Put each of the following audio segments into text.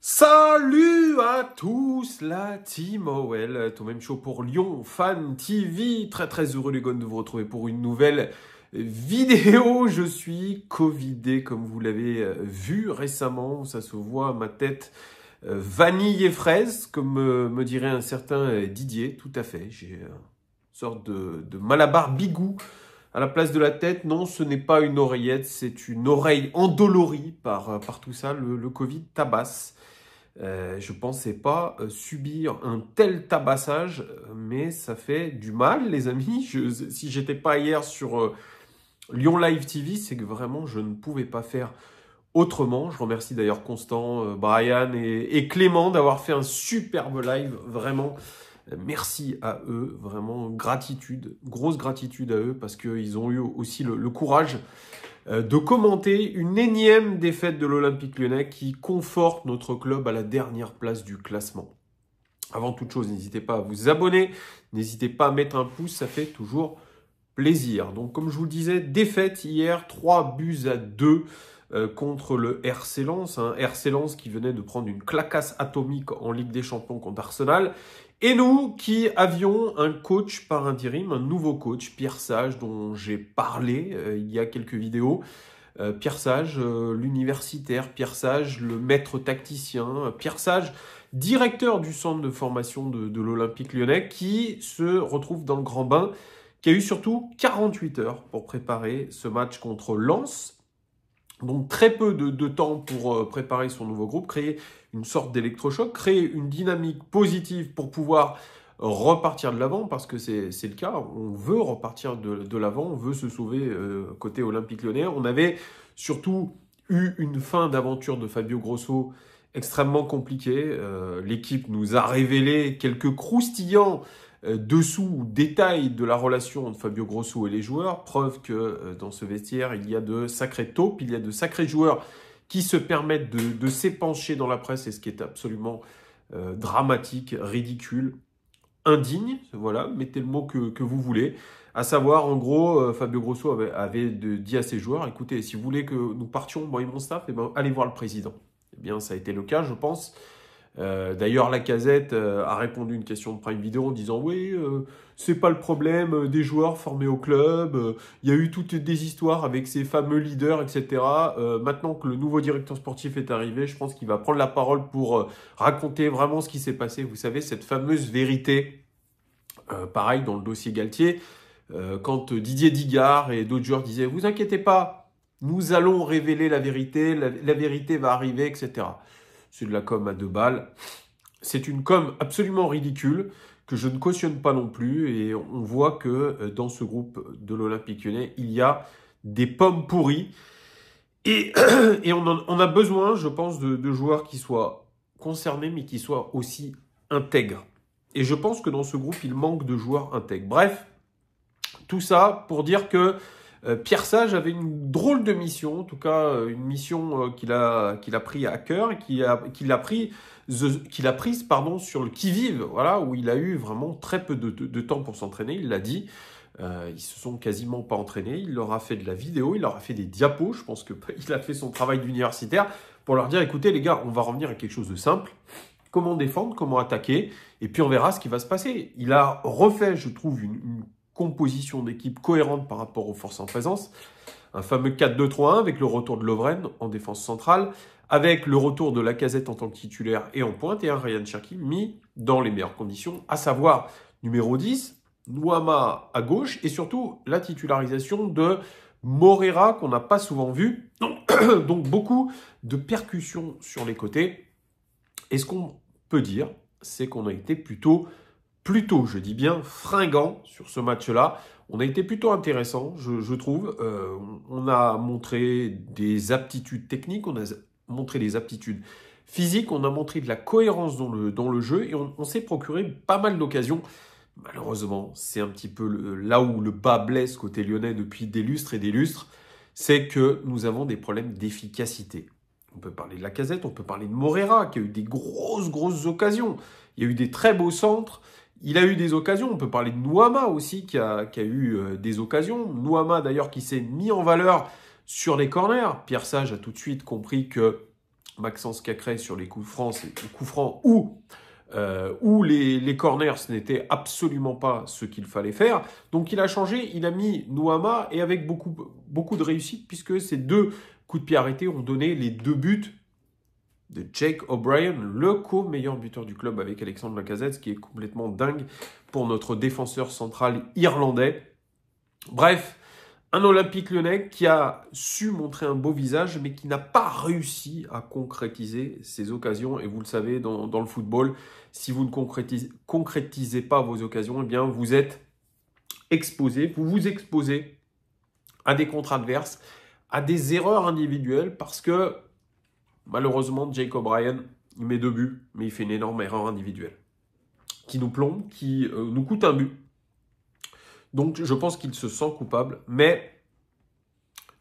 Salut à tous, la team OL, tout même chaud pour Lyon Fan TV. Très heureux les gars de vous retrouver pour une nouvelle vidéo. Je suis covidé comme vous l'avez vu récemment, ça se voit à ma tête. Vanille et fraise, comme me dirait un certain Didier, tout à fait. J'ai une sorte de malabar bigou à la place de la tête. Non, ce n'est pas une oreillette, c'est une oreille endolorie par tout ça. Le Covid tabasse. Je pensais pas subir un tel tabassage, mais ça fait du mal, les amis. Si j'étais pas hier sur Lyon Live TV, c'est que vraiment je ne pouvais pas faire autrement. Je remercie d'ailleurs Constant, Brian et Clément d'avoir fait un superbe live. Vraiment, merci à eux. Vraiment, gratitude, grosse gratitude à eux parce qu'ils ont eu aussi le courage de commenter une énième défaite de l'Olympique Lyonnais qui conforte notre club à la dernière place du classement. Avant toute chose, n'hésitez pas à vous abonner, n'hésitez pas à mettre un pouce, ça fait toujours plaisir. Donc comme je vous le disais, défaite hier, 3-2 contre le RC Lens. RC Lens qui venait de prendre une clacasse atomique en Ligue des Champions contre Arsenal. Et nous qui avions un coach par intérim, un nouveau coach, Pierre Sage, dont j'ai parlé il y a quelques vidéos. Pierre Sage, l'universitaire, Pierre Sage, le maître tacticien, Pierre Sage, directeur du centre de formation de l'Olympique Lyonnais, qui se retrouve dans le grand bain, qui a eu surtout 48 heures pour préparer ce match contre Lens. Donc très peu de temps pour préparer son nouveau groupe, créer une sorte d'électrochoc, créer une dynamique positive pour pouvoir repartir de l'avant, parce que c'est le cas, on veut repartir de l'avant, on veut se sauver côté Olympique Lyonnais. On avait surtout eu une fin d'aventure de Fabio Grosso extrêmement compliquée. L'équipe nous a révélé quelques croustillants dessous ou détails de la relation entre Fabio Grosso et les joueurs. Preuve que dans ce vestiaire, il y a de sacrés taupes, il y a de sacrés joueurs qui se permettent de s'épancher dans la presse, et ce qui est absolument dramatique, ridicule, indigne, voilà, mettez le mot que vous voulez. À savoir, en gros, Fabio Grosso avait dit à ses joueurs, écoutez, si vous voulez que nous partions, moi et mon staff, allez voir le président. Eh bien, ça a été le cas, je pense. D'ailleurs, Lacazette a répondu à une question de Prime Video en disant oui, c'est pas le problème des joueurs formés au club, il y a eu toutes des histoires avec ces fameux leaders, etc. Maintenant que le nouveau directeur sportif est arrivé, je pense qu'il va prendre la parole pour raconter vraiment ce qui s'est passé. Vous savez, cette fameuse vérité, pareil dans le dossier Galtier, quand Didier Digard et d'autres joueurs disaient vous inquiétez pas, nous allons révéler la vérité, la vérité va arriver, etc. C'est de la com à 2 balles. C'est une com absolument ridicule que je ne cautionne pas non plus. Et on voit que dans ce groupe de l'Olympique Lyonnais, il y a des pommes pourries. Et on a besoin, je pense, de joueurs qui soient concernés, mais qui soient aussi intègres. Et je pense que dans ce groupe, il manque de joueurs intègres. Bref, tout ça pour dire que Pierre Sage avait une drôle de mission, en tout cas une mission qu'il a pris à cœur et qu'il a prise sur le qui-vive, voilà, où il a eu vraiment très peu de temps pour s'entraîner, il l'a dit. Ils se sont quasiment pas entraînés, il leur a fait de la vidéo, il leur a fait des diapos, je pense qu'il a fait son travail d'universitaire pour leur dire, écoutez les gars, on va revenir à quelque chose de simple, comment défendre, comment attaquer, et puis on verra ce qui va se passer. Il a refait, je trouve, une composition d'équipe cohérente par rapport aux forces en présence. Un fameux 4-2-3-1 avec le retour de Lovren en défense centrale, avec le retour de Lacazette en tant que titulaire et en pointe, et un Ryan Cherki mis dans les meilleures conditions, à savoir numéro 10, Nuama à gauche, et surtout la titularisation de Moreira qu'on n'a pas souvent vu. Donc beaucoup de percussions sur les côtés. Et ce qu'on peut dire, c'est qu'on a été plutôt, je dis bien, fringant sur ce match-là. On a été plutôt intéressant, je trouve. On a montré des aptitudes techniques, on a montré des aptitudes physiques, on a montré de la cohérence dans le jeu et on s'est procuré pas mal d'occasions. Malheureusement, c'est un petit peu là où le bas blesse côté lyonnais depuis des lustres et des lustres, c'est que nous avons des problèmes d'efficacité. On peut parler de Lacazette, on peut parler de Moreira qui a eu des grosses occasions. Il y a eu des très beaux centres. Il a eu des occasions, on peut parler de Nuama aussi qui a eu des occasions. Nuama d'ailleurs qui s'est mis en valeur sur les corners. Pierre Sage a tout de suite compris que Maxence Cacré sur les coups francs ou les corners, ce n'était absolument pas ce qu'il fallait faire. Donc il a changé, il a mis Nuama et avec beaucoup de réussite puisque ces 2 coups de pied arrêtés ont donné les 2 buts de Jake O'Brien, le co-meilleur buteur du club avec Alexandre Lacazette, ce qui est complètement dingue pour notre défenseur central irlandais. Bref, un Olympique Lyonnais qui a su montrer un beau visage, mais qui n'a pas réussi à concrétiser ses occasions. Et vous le savez, dans le football, si vous ne concrétisez pas vos occasions, eh bien, vous êtes exposé, vous vous exposez à des contre adverses, à des erreurs individuelles, parce que malheureusement, Jake O'Brien, il met 2 buts, mais il fait une énorme erreur individuelle qui nous plombe, qui nous coûte un but. Donc, je pense qu'il se sent coupable. Mais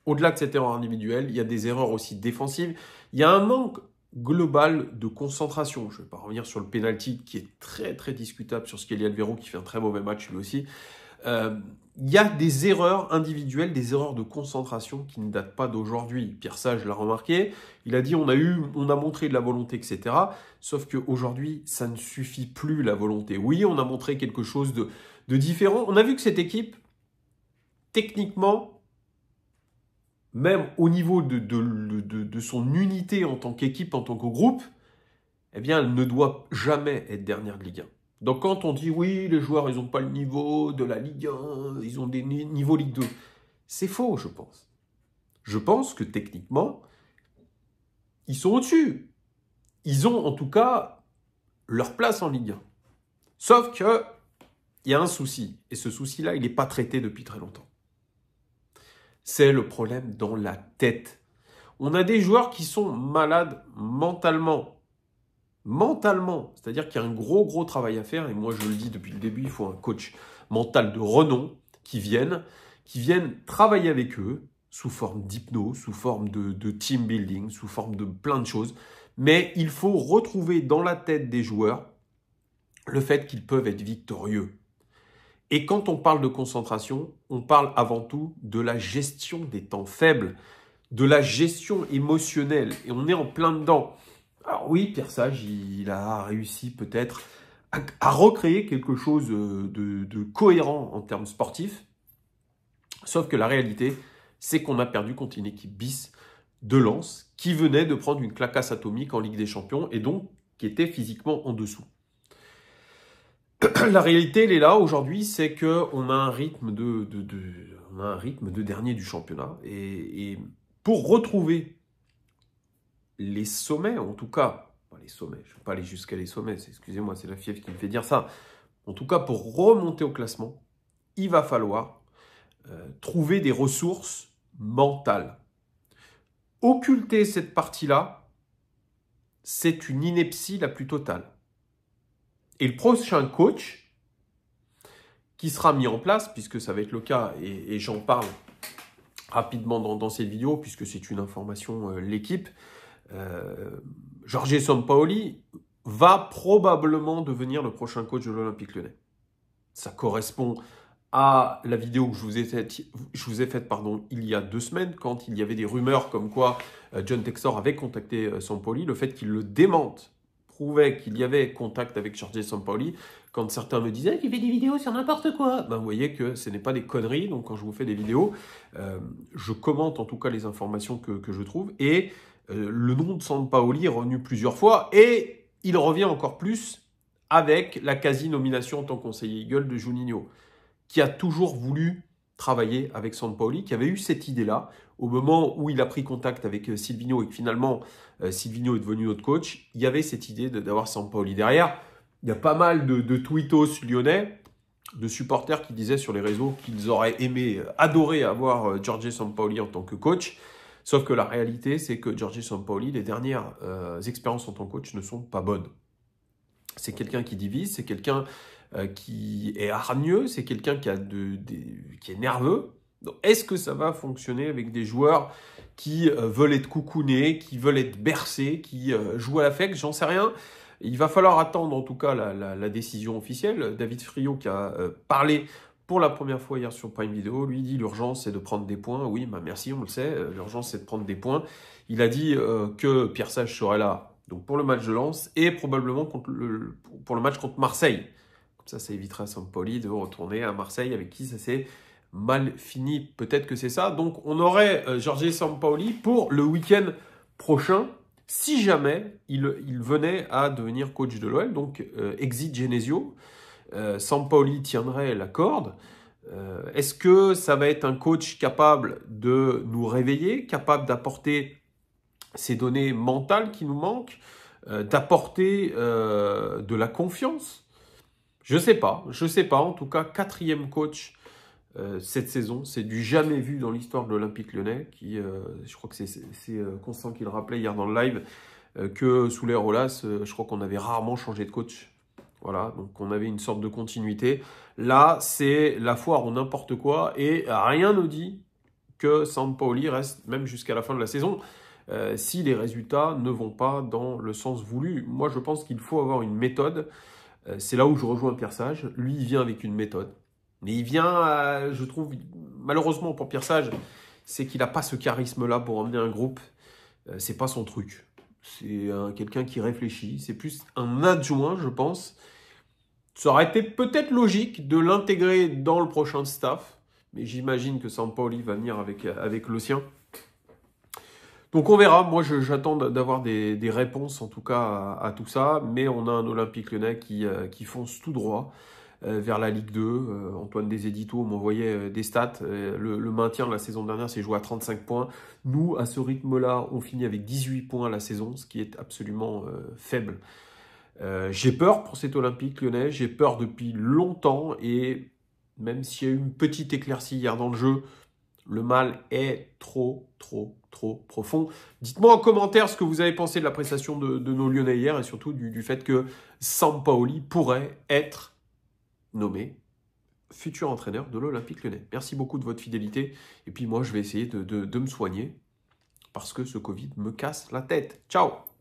au-delà de cette erreur individuelle, il y a des erreurs aussi défensives. Il y a un manque global de concentration. Je ne vais pas revenir sur le penalty qui est très, très discutable sur Skelly Alvaro qui fait un très mauvais match lui aussi. Il y a des erreurs individuelles, des erreurs de concentration qui ne datent pas d'aujourd'hui. Pierre Sage l'a remarqué. Il a dit on a montré de la volonté, etc. Sauf qu'aujourd'hui, ça ne suffit plus la volonté. Oui, on a montré quelque chose de différent. On a vu que cette équipe, techniquement, même au niveau de son unité en tant qu'équipe, en tant que groupe, eh bien, elle ne doit jamais être dernière de Ligue 1. Donc, quand on dit, oui, les joueurs, ils n'ont pas le niveau de la Ligue 1, ils ont des niveaux Ligue 2, c'est faux, je pense. Je pense que, techniquement, ils sont au-dessus. Ils ont, en tout cas, leur place en Ligue 1. Sauf que, il y a un souci. Et ce souci-là, il n'est pas traité depuis très longtemps. C'est le problème dans la tête. On a des joueurs qui sont malades mentalement. C'est-à-dire qu'il y a un gros travail à faire. Et moi, je le dis depuis le début, il faut un coach mental de renom qui vienne travailler avec eux sous forme d'hypnose, sous forme de team building, sous forme de plein de choses. Mais il faut retrouver dans la tête des joueurs le fait qu'ils peuvent être victorieux. Et quand on parle de concentration, on parle avant tout de la gestion des temps faibles, de la gestion émotionnelle. Et on est en plein dedans. Alors oui, Pierre Sage, il a réussi peut-être à recréer quelque chose de cohérent en termes sportifs. Sauf que la réalité, c'est qu'on a perdu contre une équipe bis de Lens qui venait de prendre une claquasse atomique en Ligue des Champions et donc qui était physiquement en dessous. La réalité, elle est là aujourd'hui, c'est qu'on a un rythme de dernier du championnat. Et pour retrouver les sommets, en tout cas, les sommets, je ne vais pas aller jusqu'à les sommets, excusez-moi, c'est la fièvre qui me fait dire ça. En tout cas, pour remonter au classement, il va falloir trouver des ressources mentales. Occulter cette partie-là, c'est une ineptie la plus totale. Et le prochain coach qui sera mis en place, puisque ça va être le cas, et j'en parle rapidement dans cette vidéo, puisque c'est une information, l'équipe, Jorge Sampaoli va probablement devenir le prochain coach de l'Olympique Lyonnais. Ça correspond à la vidéo que je vous ai faite il y a 2 semaines, quand il y avait des rumeurs comme quoi John Textor avait contacté Sampaoli. Le fait qu'il le démente prouvait qu'il y avait contact avec Jorge Sampaoli. Quand certains me disaient qu'il fait des vidéos sur n'importe quoi, ben vous voyez que ce n'est pas des conneries. Donc quand je vous fais des vidéos, je commente en tout cas les informations que je trouve. Et le nom de Sampaoli est revenu plusieurs fois et il revient encore plus avec la quasi-nomination en tant que conseiller Eagle de Juninho, qui a toujours voulu travailler avec Sampaoli, qui avait eu cette idée-là au moment où il a pris contact avec Silvino et que finalement Silvino est devenu notre coach. Il y avait cette idée d'avoir Sampaoli derrière. Il y a pas mal de tweetos lyonnais, de supporters qui disaient sur les réseaux qu'ils auraient adoré avoir Jorge Sampaoli en tant que coach. Sauf que la réalité, c'est que Jorge Sampaoli, les dernières expériences en tant que coach ne sont pas bonnes. C'est quelqu'un qui divise, c'est quelqu'un qui est hargneux, c'est quelqu'un qui est nerveux. Est-ce que ça va fonctionner avec des joueurs qui veulent être coucounés, qui veulent être bercés, qui jouent à l'affect? J'en sais rien. Il va falloir attendre en tout cas la décision officielle. David Friot qui a parlé pour la première fois hier sur Prime Video. Lui dit l'urgence c'est de prendre des points. Oui, bah merci, on le sait, l'urgence c'est de prendre des points. Il a dit que Pierre Sage serait là donc pour le match de Lens et probablement pour le match contre Marseille. Comme ça évitera à Sampaoli de retourner à Marseille avec qui ça s'est mal fini. Peut-être que c'est ça. Donc on aurait Jorge Sampaoli pour le week-end prochain si jamais il venait à devenir coach de l'OL. Donc exit Genesio. Sampaoli tiendrait la corde. Est-ce que ça va être un coach capable de nous réveiller, capable d'apporter ces données mentales qui nous manquent, d'apporter de la confiance? Je sais pas. En tout cas, 4e coach cette saison. C'est du jamais vu dans l'histoire de l'Olympique Lyonnais. Je crois que c'est Constant qui le rappelait hier dans le live, que sous l'ère Aulas, je crois qu'on avait rarement changé de coach. Voilà, donc on avait une sorte de continuité. Là, c'est la foire ou n'importe quoi et rien ne dit que Sampaoli reste même jusqu'à la fin de la saison si les résultats ne vont pas dans le sens voulu. Moi, je pense qu'il faut avoir une méthode. C'est là où je rejoins Pierre Sage. Lui, il vient avec une méthode. Mais il vient, je trouve, malheureusement pour Pierre Sage, c'est qu'il n'a pas ce charisme-là pour emmener un groupe. C'est pas son truc. C'est quelqu'un qui réfléchit. C'est plus un adjoint, je pense. Ça aurait été peut-être logique de l'intégrer dans le prochain staff. Mais j'imagine que Sampaoli va venir avec le sien. Donc on verra. Moi, j'attends d'avoir des réponses, en tout cas, à tout ça. Mais on a un Olympique Lyonnais qui fonce tout droit vers la Ligue 2. Antoine des Éditos m'envoyait des stats. Le maintien de la saison dernière s'est joué à 35 points. Nous, à ce rythme-là, on finit avec 18 points la saison, ce qui est absolument faible. J'ai peur pour cet Olympique Lyonnais. J'ai peur depuis longtemps. Et même s'il y a eu une petite éclaircie hier dans le jeu, le mal est trop profond. Dites-moi en commentaire ce que vous avez pensé de la prestation de nos Lyonnais hier et surtout du fait que Sampaoli pourrait être nommé futur entraîneur de l'Olympique Lyonnais. Merci beaucoup de votre fidélité. Et puis moi, je vais essayer de me soigner parce que ce Covid me casse la tête. Ciao!